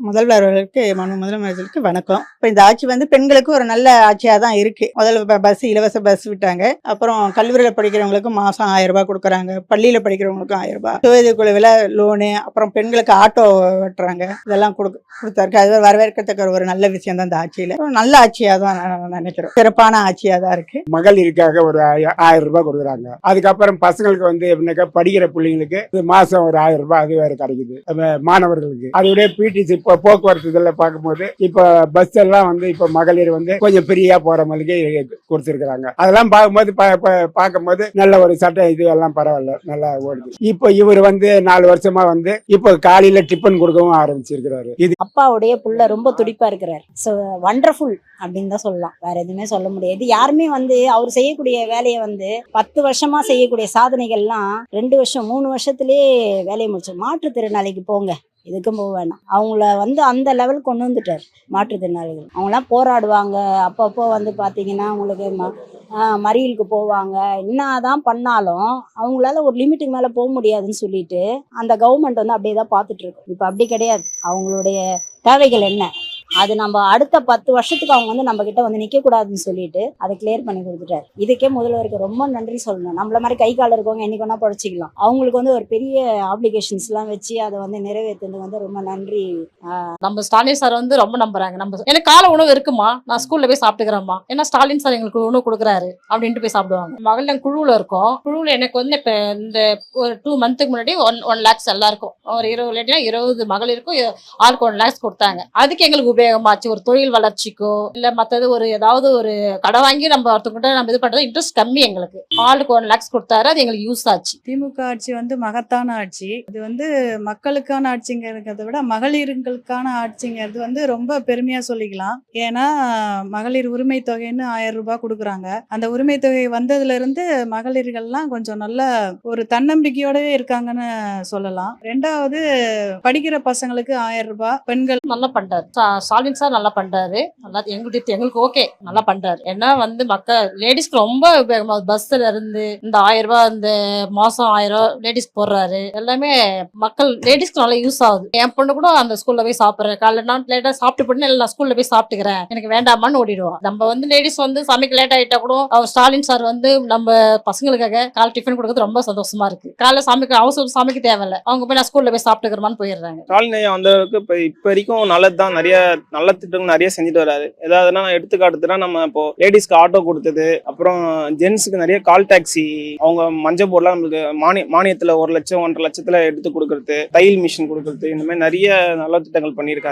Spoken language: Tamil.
முதல்வர் அவர்களுக்கு முதலமைச்சருக்கு வணக்கம். இப்போ இந்த ஆட்சி வந்து பெண்களுக்கு ஒரு நல்ல ஆட்சியாக தான் இருக்கு. முதல்ல பஸ் இலவச பஸ் விட்டாங்க. அப்புறம் கல்லூரியில் படிக்கிறவங்களுக்கு மாதம் 1000 ரூபாய் கொடுக்குறாங்க. பள்ளியில் படிக்கிறவங்களுக்கும் 1000 ரூபாய். சுய குழுவில் லோனு, அப்புறம் பெண்களுக்கு ஆட்டோ வெட்டுறாங்க. இதெல்லாம் கொடுத்தாருக்கு. அது வரவேற்கத்தக்க ஒரு நல்ல விஷயம் தான் இந்த ஆட்சியில். நல்ல ஆட்சியாக தான் நான் நினைக்கிறேன். சிறப்பான ஆட்சியாக தான் இருக்கு. மகளிருக்காக ஒரு 1000 ரூபாய் கொடுக்குறாங்க. அதுக்கப்புறம் பசங்களுக்கு வந்து எப்படின்னாக்கா படிக்கிற பிள்ளைங்களுக்கு மாசம் ஒரு 1000 ரூபாய் அது வேற கிடைக்குது மாணவர்களுக்கு. அதோட பிடிசி இப்போ போக்குவரத்து இதெல்லாம் பார்க்கும்போது இப்போ பஸ் எல்லாம் வந்து இப்போ மகளிர் வந்து கொஞ்சம் ஃப்ரீயா போற மாதிரி கொடுத்துருக்காங்க. அதெல்லாம் பார்க்கும்போது நல்ல ஒரு சட்ட இது எல்லாம் பரவாயில்ல, நல்லா ஓடுது. இப்போ இவர் வந்து 4 வருஷமா வந்து இப்போ காலையில டிஃபன் கொடுக்கவும் ஆரம்பிச்சிருக்கிறாரு. இது அப்பாவுடைய புள்ள ரொம்ப துடிப்பா இருக்கிறார். ஸோ வண்டர்ஃபுல் அப்படின்னு தான் சொல்லலாம், வேற எதுவுமே சொல்ல முடியாது. யாருமே வந்து அவர் செய்யக்கூடிய வேலையை வந்து 10 வருஷமா செய்யக்கூடிய சாதனைகள்லாம் 2 வருஷம் 3 வருஷத்துலேயே வேலையை முடிச்சு. மாற்றுத்திறனாளிக்கு போங்க, இதுக்கும் போக வேணாம். அவங்கள வந்து அந்த லெவலுக்கு கொண்டு வந்துட்டார். மாற்றுத்திறனாளிகள் அவங்களாம் போராடுவாங்க. அப்பப்போ வந்து பார்த்தீங்கன்னா அவங்களுக்கு மறியலுக்கு போவாங்க. என்னதான் பண்ணாலும் அவங்களால ஒரு லிமிட்டுக்கு மேலே போக முடியாதுன்னு சொல்லிட்டு அந்த கவர்மெண்ட் வந்து அப்படியே தான் பார்த்துட்டு இருக்கும். இப்போ அப்படி கிடையாது. அவங்களுடைய தேவைகள் என்ன, அது நம்ம அடுத்த 10 வருஷத்துக்கு அவங்க வந்து நம்ம கிட்ட வந்து நிற்கக்கூடாதுன்னு சொல்லிட்டு அதை கிளியர் பண்ணி கொடுத்துட்டாரு. இதுக்கே முதல்வருக்கு ரொம்ப நன்றி சொல்லணும். நம்மள மாதிரி கை கால இருக்கவங்க என்னைக்கு வேணா படிச்சிக்கலாம். அவங்களுக்கு வந்து ஒரு பெரிய ஆப்ளிகேஷன்ஸ் எல்லாம் வச்சு அதை வந்து நிறைவேற்றுறது வந்து ரொம்ப நன்றி. நம்ம ஸ்டாலின் சார் வந்து ரொம்ப நம்புறாங்க. நம்ம எனக்கு காலை உணவு இருக்குமா, நான் ஸ்கூல்ல போய் சாப்பிட்டுக்கிறேம்மா, ஏன்னா ஸ்டாலின் சார் எங்களுக்கு உணவு கொடுக்குறாரு அப்படின்ட்டு போய் சாப்பிடுவாங்க. மகளிர் குழுவில் இருக்கோம். குழுவில் எனக்கு வந்து இப்போ இந்த ஒரு 2 மந்த்துக்கு முன்னாடி 1 lakhs எல்லாருக்கும் ஒரு 20 மகளிருக்கும் ஆளுக்கு 1 lakhs கொடுத்தாங்க. அதுக்கு எங்களுக்கு உபயோகமாச்சு. ஒரு தொழில் வளர்ச்சிக்கோ இல்ல மற்றது ஒரு ஏதாவது ஒரு கடை வாங்கி நம்ம ஒருத்தவங்கிட்ட நம்ம இது பண்றது இன்ட்ரெஸ்ட் கம்மி. எங்களுக்கு ஆளுக்கு 1 lakhs கொடுத்தாரு, அது எங்களுக்கு யூஸ் ஆச்சு. திமுக ஆட்சி வந்து மகத்தான ஆட்சி. இது வந்து மக்களுக்கான ஆட்சிங்கிறத விட மகளிர்களுக்கான ஆட்சிங்கிறது வந்து ரொம்ப பெருமையா சொல்லிக்கலாம். ஏன்னா மகளிர் உரிமை தொகைன்னு 1000 ரூபாய் கொடுக்குறாங்க. அந்த உரிமை தொகை வந்ததுல இருந்து மகளிர்கள்லாம் கொஞ்சம் நல்ல ஒரு தன்னம்பிக்கையோடவே இருக்காங்கன்னு சொல்லலாம். 2வது படிக்கிற பசங்களுக்கு 1000 ரூபாய். பெண்கள் நல்லா பண்றாரு. ஸ்டாலின் சார் நல்லா பண்றாரு. நல்லா எங்களுக்கு ஓகே, நல்லா பண்றாரு. ஏன்னா வந்து மக்கள் லேடிஸ்க்கு ரொம்ப உபயோகமா பஸ்ல இருந்து இந்த 1000 ரூபாய் இந்த மாசம் 1000 ரூபாய் லேடிஸ் போடுறாரு. எல்லாமே மக்கள் லேடிஸ்க்கு நல்லா யூஸ் ஆகுது. என் பொண்ணு கூட அந்த ஸ்கூல்ல போய் சாப்பிடுறேன். காலைல நான் லேட்டா சாப்பிட்டு போட்டு நான் ஸ்கூல்ல போய் சாப்பிட்டுக்கிறேன், எனக்கு வேண்டாமான்னு ஓடிடுவோம். நம்ம வந்து லேடிஸ் வந்து சமைக்க லேட் ஆயிட்டா கூட அவர் ஸ்டாலின் சார் வந்து நம்ம பசங்களுக்காக காலை டிஃபன் கொடுக்கறது ரொம்ப சந்தோஷமா இருக்கு. காலைல அவசரம் சமைக்க தேவையில்ல, அவங்க போய் நான் ஸ்கூல்ல போய் சாப்பிட்டுக்கிறமான்னு போயிடுறாங்க. ஸ்டாலின் வந்தவருக்கு இப்ப வரைக்கும் நல்லதுதான். நிறைய நல்ல திட்டங்கள் நிறைய செஞ்சுட்டு வராரு. ஏதாவதுன்னா எடுத்துக்காட்டுனா நம்ம இப்போ லேடிஸ்க்கு ஆட்டோ கொடுத்தது, அப்புறம் ஜென்ஸுக்கு நிறைய கால் டாக்ஸி, அவங்க மஞ்சள் போர்லாம் நம்மளுக்கு மானியத்துல 1 லட்சம் 1.5 லட்சத்துல எடுத்து கொடுக்கறது, தையல் மிஷின் கொடுக்கறது, இந்த மாதிரி நிறைய நல்ல திட்டங்கள் பண்ணியிருக்காரு.